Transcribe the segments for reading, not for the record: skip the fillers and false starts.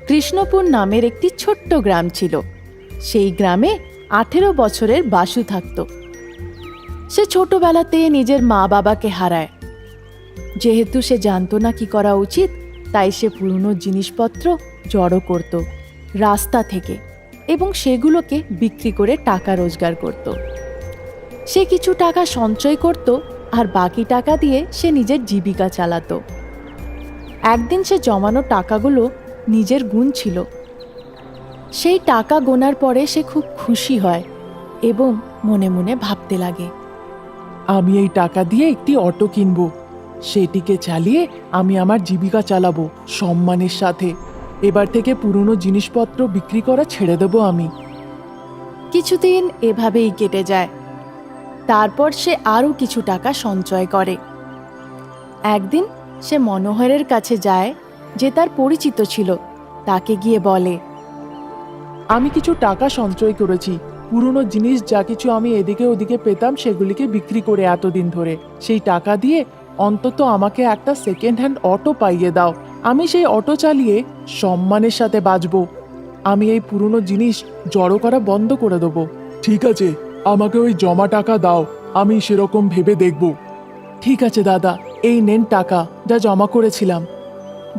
কৃষ্ণপুর নামের একটি ছোট্ট গ্রাম ছিল। সেই গ্রামে 18 বছরের বাসু থাকত। সে ছোটবেলাতে নিজের মা বাবাকে হারায়। যেহেতু সে জানতো না কি করা উচিত, তাই সে পুরনো জিনিসপত্র জড়ো করত রাস্তা থেকে এবং সেগুলোকে বিক্রি করে টাকা রোজগার করত। সে কিছু টাকা সঞ্চয় করত আর বাকি টাকা দিয়ে সে নিজের জীবিকা চালাতো। একদিন সে জমানো টাকাগুলো নিজের গুনছিল। সেই টাকা গোনার পরে সে খুব খুশি হয় এবং মনে মনে ভাবতে লাগে, আমি এই টাকা দিয়ে একটি অটো কিনব। সেটিকে চালিয়ে আমি আমার জীবিকা চালাবো সম্মানের সাথে। এবার থেকে পুরনো জিনিসপত্র বিক্রি করা ছেড়ে দেব আমি। কিছুদিন এভাবেই কেটে যায়। তারপর সে আরও কিছু টাকা সঞ্চয় করে। একদিন সে মনোহরের কাছে যায়, যে তার পরিচিত ছিল। তাকে গিয়ে বলে, আমি কিছু টাকা সঞ্চয় করেছি। পুরনো জিনিস যা কিছু আমি এদিকে ওদিকে পেতাম সেগুলিকে বিক্রি করে এতদিন ধরে সেই টাকা দিয়ে অন্তত আমাকে একটা সেকেন্ড হ্যান্ড অটো পাইয়ে দাও। আমি সেই অটো চালিয়ে সম্মানের সাথে বাঁচব। আমি এই পুরনো জিনিস জড়ো করা বন্ধ করে দেবো। ঠিক আছে, আমাকে ওই জমা টাকা দাও, আমি সেরকম ভেবে দেখব। ঠিক আছে দাদা, এই নেন টাকা যা জমা করেছিলাম।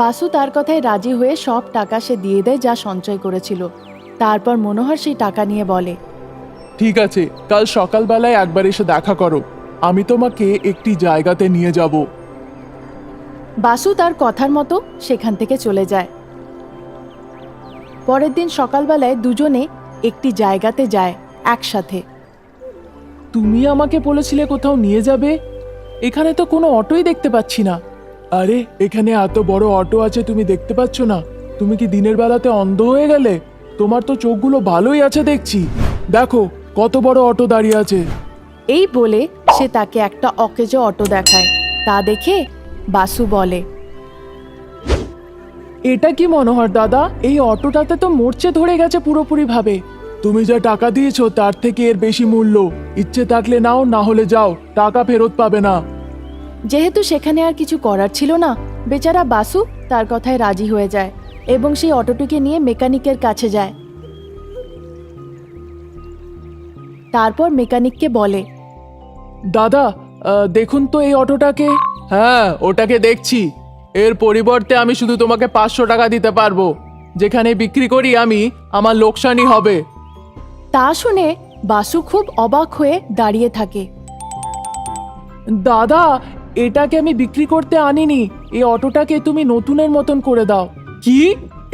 বাসু তার কথায় রাজি হয়ে সব টাকা সে দিয়ে দেয় যা সঞ্চয় করেছিল। তারপর মনোহর সেই টাকা নিয়ে বলে, ঠিক আছে, কাল সকালবেলায় একবার এসে দেখা করো। আমি তোমাকে একটি জায়গাতে নিয়ে যাব। বাসু তার কথার মতো সেখান থেকে চলে যায়। পরের দিন সকালবেলায় দুজনে একটি জায়গাতে যায় একসাথে। তুমি আমাকে বলেছিলে কোথাও নিয়ে যাবে, এখানে তো কোনো অটোই দেখতে পাচ্ছি না। আরে এখানে এত বড় অটো আছে, তুমি দেখতে পাচ্ছ না? তুমি কি দিনের বেলাতে অন্ধ হয়ে গেলে? তোমার তো চোখগুলো ভালোই আছে দেখছি। দেখো কত বড় অটো দাঁড়িয়ে আছে। এই বলে সে তাকে একটা অকেজো অটো দেখায়। তা দেখে বাসু বলে, এটা কি মনোহর দাদা, এই অটোটাতে তো মরচে ধরে গেছে পুরোপুরি ভাবে। তুমি যা টাকা দিয়েছো তার থেকে এর বেশি মূল্য। ইচ্ছে থাকলে নাও, না হলে যাও, টাকা ফেরত পাবে না। যেহেতু সেখানে আর কিছু করার ছিল না, বেচারা বাসু তার কথায় রাজি হয়ে যায় এবং সেই অটোটিকে নিয়ে মেকানিকের কাছে যায়। তারপর মেকানিককে বলে, দাদা দেখুন তো এই অটোটাকে। হ্যাঁ, ওটাকে দেখছি। এর পরিবর্তে আমি শুধু তোমাকে 500 টাকা দিতে পারবো। যেখানে বিক্রি করি আমি, আমার লোকসানই হবে। তা শুনে বাসু খুব অবাক হয়ে দাঁড়িয়ে থাকে। দাদা, এটাকে আমি বিক্রি করতে আনিনি। এই অটোটাকে তুমি নতুনের মতন করে দাও। কি?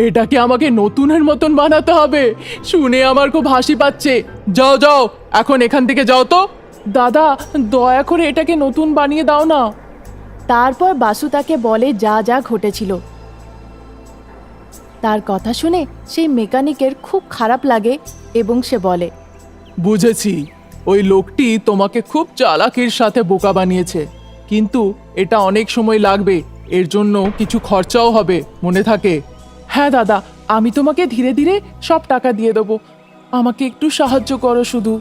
এটাকে আমাকে নতুনের মতন বানাতে হবে? শুনে আমার খুব হাসি পাচ্ছে। যাও যাও, এখন এখান থেকে যাও তো। দাদা, দয়া করে এটাকে নতুন বানিয়ে দাও না। তারপর বাসু তাকে বলে যা যা ঘটেছিল। তার কথা শুনে সেই মেকানিকের খুব খারাপ লাগে এবং সে বলে, বুঝেছি, ওই লোকটি তোমাকে খুব চালাকির সাথে বোকা বানিয়েছে, কিন্তু এটা অনেক সময় লাগবে। এর জন্য কিছু খরচাও হবে, মনে থাকে? হ্যাঁ দাদা, আমি তোমাকে ধীরে ধীরে সব টাকা দিয়ে দেবো। আমাকে একটু সাহায্য করো শুধু।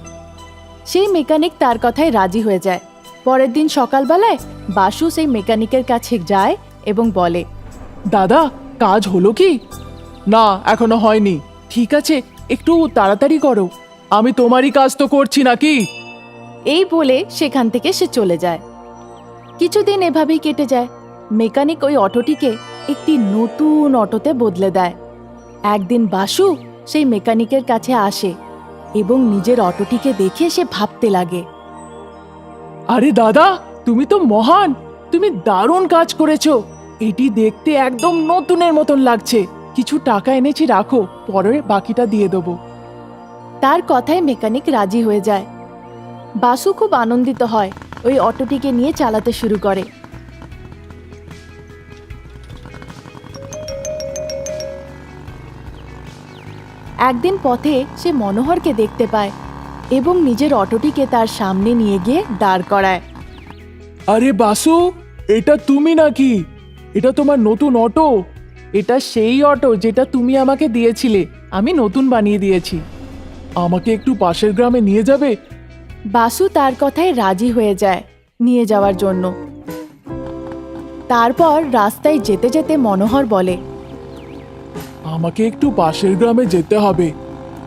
সেই মেকানিক তার কথায় রাজি হয়ে যায়। পরের দিন সকালবেলায় বাসু সেই মেকানিকের কাছে যায় এবং বলে, দাদা, কাজ হলো কি? না, এখনো হয়নি। ঠিক আছে, একটু তাড়াতাড়ি করো। আমি তোমারই কাজ তো করছি নাকি? এই বলে সেখান থেকে সে চলে যায়। কিছুদিন এভাবেই কেটে যায়। মেকানিক ওই অটোটিকে একটি নতুন অটোতে বদলে দেয়। একদিন বাসু সেই মেকানিকের কাছে আসে এবং নিজের অটোটিকে দেখে সে ভাবতে লাগে, আরে দাদা, তুমি তো মহান। তুমি দারুণ কাজ করেছো। এটি দেখতে একদম নতুনের মতন লাগছে। কিছু টাকা এনেছি, রাখো, পরে বাকিটা দিয়ে দেবো। তার কথায় মেকানিক রাজি হয়ে যায়। বাসু খুব আনন্দিত হয়, ওই অটোটিকে নিয়ে চালাতে শুরু করে। একদিন পথে সে মনোহরকে দেখতে পায় এবং নিজের অটোটিকে তার সামনে নিয়ে গিয়ে দাঁড় করায়। আরে বাসু, এটা তুমি নাকি? এটা তোমার নতুন অটো? এটা সেই অটো যেটা তুমি আমাকে দিয়েছিলে। আমি নতুন বানিয়ে দিয়েছি। আমাকে একটু পাশের গ্রামে নিয়ে যাবে? বাসু তার কথায় রাজি হয়ে যায় নিয়ে যাওয়ার জন্য। তারপর রাস্তায় যেতে যেতে মনোহর বলে, আমাকে একটু পাশের গ্রামে যেতে হবে,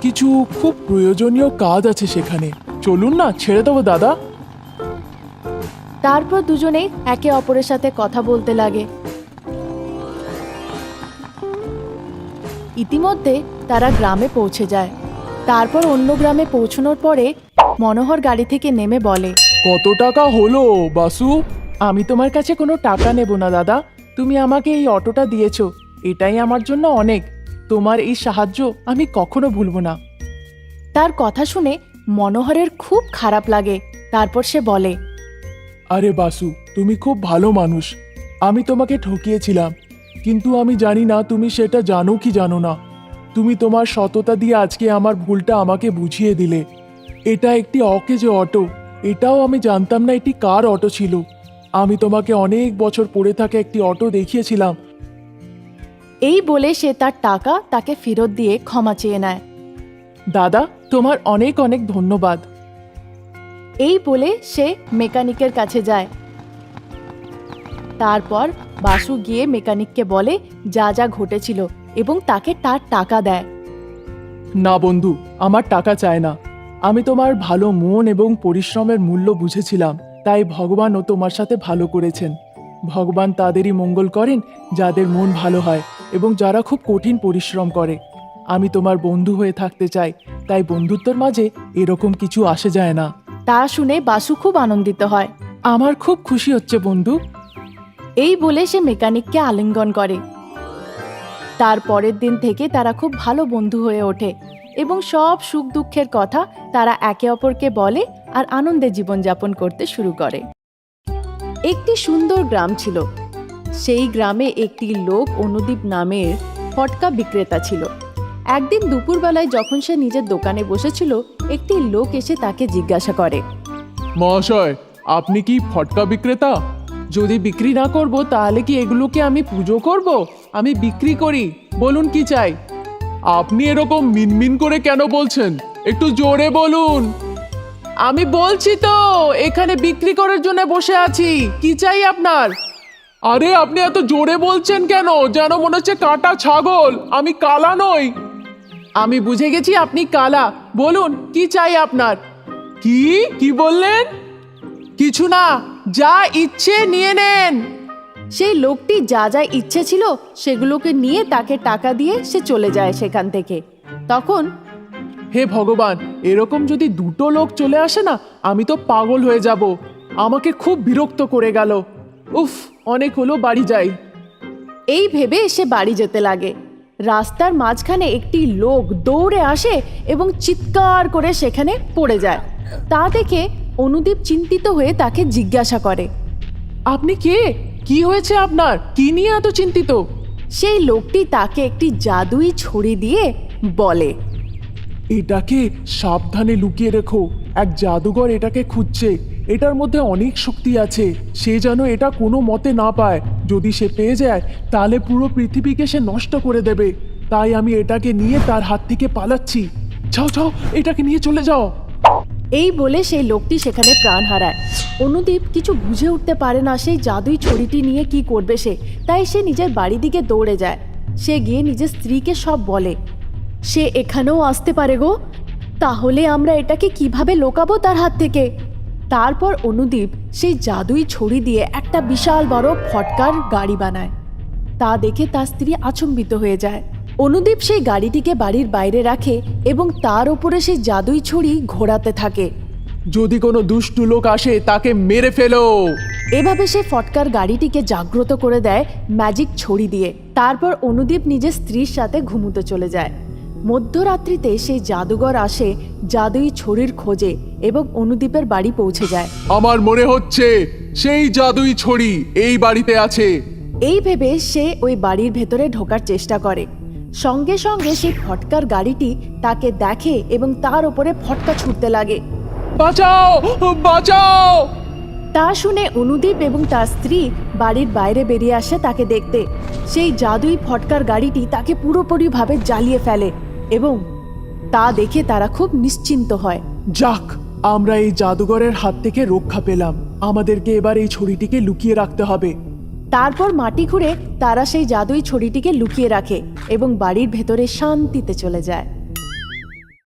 কিছু খুব প্রয়োজনীয় কাজ আছে সেখানে। চলুন না, ছেড়ে দেবো দাদা। তারপর দুজনেই একে অপরের সাথে কথা বলতে লাগে। ইতিমধ্যে তারা গ্রামে পৌঁছে যায়। তারপর অন্য গ্রামে পৌঁছানোর পরে মনোহর গাড়ি থেকে নেমে বলে, কত টাকা হলো বাসু? আমি তোমার কাছে কোনো টাকা নেব না দাদা, তুমি আমাকে এই অটোটা দিয়েছো, এটাই আমার জন্য অনেক। তোমার এই সাহায্য আমি কখনো ভুলবো না। তার কথা শুনে মনোহরের খুব খারাপ লাগে। তারপর সে বলে, আরে বাসু, তুমি খুব ভালো মানুষ। আমি তোমাকে ঠকিয়েছিলাম, কিন্তু আমি জানি না তুমি সেটা জানো কি জানো না। তুমি তোমার সততা দিয়ে আজকে আমার ভুলটা আমাকে বুঝিয়ে দিলে। এটা একটি অকেজো অটো, এটাও আমি জানতাম না এটি কার অটো ছিল। আমি তোমাকে অনেক বছর পরে থাকা একটি অটো দেখিয়েছিলাম। এই বলে সে তার টাকা তাকে ফেরত দিয়ে ক্ষমা চেয়ে নেয়। দাদা, তোমার অনেক অনেক ধন্যবাদ। এই বলে সে মেকানিকের কাছে যায়। তারপর বাসু গিয়ে মেকানিককে বলে যা যা ঘটেছিল এবং তাকে তার টাকা দেয়। না বন্ধু, আমার টাকা চায় না। আমি তোমার ভালো মন এবং পরিশ্রমের মূল্য বুঝেছিলাম, তাই ভগবানও তোমার সাথে ভালো করেছেন। ভগবান তাদেরই মঙ্গল করেন যাদের মন ভালো হয় এবং যারা খুব কঠিন পরিশ্রম করে। আমি তোমার বন্ধু হয়ে থাকতে চাই, তাই বন্ধুত্বের মাঝে এরকম কিছু আসে যায় না। তা শুনে বাসু খুব আনন্দিত হয়। আমার খুব খুশি হচ্ছে বন্ধু। এই বলে সে মেকানিককে আলিঙ্গন করে। তার পরের দিন থেকে তারা খুব ভালো বন্ধু হয়ে ওঠে এবং সব সুখ দুঃখের কথা তারা একে অপরকে বলে আর আনন্দে জীবনযাপন করতে শুরু করে। একটি সুন্দর গ্রাম ছিল। সেই গ্রামে একটি লোক অনুদীপ নামের ফটকা বিক্রেতা ছিল। একদিন দুপুরবেলায় যখন সে নিজের দোকানে বসেছিল, একটি লোক এসে তাকে জিজ্ঞাসা করে, মহাশয়, আপনি কি ফটকা বিক্রেতা? যদি বিক্রি না করব তাহলে কি এগুলোকে আমি পুজো করব? আমি বিক্রি করি, বলুন কি চাই? আপনি এরকম মিনমিন করে কেন বলছেন? একটু জোরে বলুন। আমি বলছি তো, এখানে বিক্রি করার জন্য বসে আছি, কি চাই আপনার? আরে আপনি এত জোরে বলছেন কেন? যেন মনে হচ্ছে কাটা ছাগল। আমি কালা নই। আমি বুঝে গেছি আপনি কালা, বলুন কি চাই আপনার? কি কি বললেন? কিছু না, যা ইচ্ছে নিয়ে নেন। সেই লোকটি যা যা ইচ্ছে ছিল সেগুলোকে নিয়ে তাকে টাকা দিয়ে সে চলে যায় সেখান থেকে। তখন, হে ভগবান, এরকম যদি দুটো লোক চলে আসে না, আমি তো পাগল হয়ে যাব। আমাকে খুব বিরক্ত করে গেল। উফ, অনেক হলো, বাড়ি যাই। এই ভেবে সে বাড়ি যেতে লাগে। রাস্তার মাঝখানে একটি লোক দৌড়ে আসে এবং চিৎকার করে সেখানে পড়ে যায়। তা দেখে অনুদীপ চিন্তিত হয়ে তাকে জিজ্ঞাসা করে, আপনি কে? কি হয়েছে আপনার? কি নিয়ে এত চিন্তিত? সেই লোকটি তাকে একটি জাদুই ছড়ি দিয়ে বলে, এটাকে সাবধানে লুকিয়ে রেখো। এক জাদুঘর এটাকে খুঁজছে। এটার মধ্যে অনেক শক্তি আছে, সে যেন এটা কোনো মতে না পায়। যদি সে পেয়ে যায় তাহলে পুরো পৃথিবীকে সে নষ্ট করে দেবে। তাই আমি এটাকে নিয়ে তার হাত থেকে পালাচ্ছি। যাও যাও, এটাকে নিয়ে চলে যাও। এই বলে সেই লোকটি সেখানে প্রাণ হারায়। অনুদীপ কিছু বুঝে উঠতে পারে না সেই জাদুই ছড়িটি নিয়ে কি করবে সে। তাই সে নিজের বাড়ির দিকে দৌড়ে যায়। সে গিয়ে নিজের স্ত্রীকে সব বলে। সে এখানেও আসতে পারে গো, তাহলে আমরা এটাকে কিভাবে লোকাবো তার হাত থেকে? তারপর অনুদীপ সেই জাদুই ছড়ি দিয়ে একটা বিশাল বড় ফটকার গাড়ি বানায়। তা দেখে তার স্ত্রী আচম্বিত হয়ে যায়। অনুদীপ সেই গাড়িটিকে বাড়ির বাইরে রাখে এবং তার উপরে সেই জাদুই ছড়ি ঘোরাতে থাকে। যদি কোনো দুষ্টু লোক আসে তাকে মেরে ফেলো। এভাবে সে ফটকার গাড়িটিকে জাগ্রত করে দেয় ম্যাজিক ছড়ি দিয়ে। তারপর অনুদীপ নিজের স্ত্রীর সাথে ঘুমুতে চলে যায়। মধ্যরাত্রিতে সেই জাদুঘর আসে জাদুই ছড়ির খোঁজে এবং অনুদীপের বাড়ি পৌঁছে যায়। আমার মনে হচ্ছে সেই জাদুই ছড়ি এই বাড়িতে আছে। এই ভেবে সে ওই বাড়ির ভেতরে ঢোকার চেষ্টা করে। সঙ্গে সঙ্গে সেই ফটকার গাড়িটি তাকে দেখে এবং তার উপরে ফটকা ছুটতে লাগে। বাঁচাও, বাঁচাও! তা শুনে অনুদীপ এবং তার স্ত্রী বাড়ির বাইরে বেরিয়ে আসে তাকে দেখতে। সেই জাদুই ফটকার গাড়িটি তাকে পুরোপুরিভাবে জ্বালিয়ে ফেলে এবং তা দেখে তারা খুব নিশ্চিন্ত হয়। যাক, আমরা এই জাদুঘরের হাত থেকে রক্ষা পেলাম। আমাদেরকে এবার এই ছড়িটিকে লুকিয়ে রাখতে হবে। তারপর মাটি খুঁড়ে তারা সেই জাদুই ছড়িটিকে লুকিয়ে রাখে এবং বাড়ির ভেতরে শান্তিতে চলে যায়।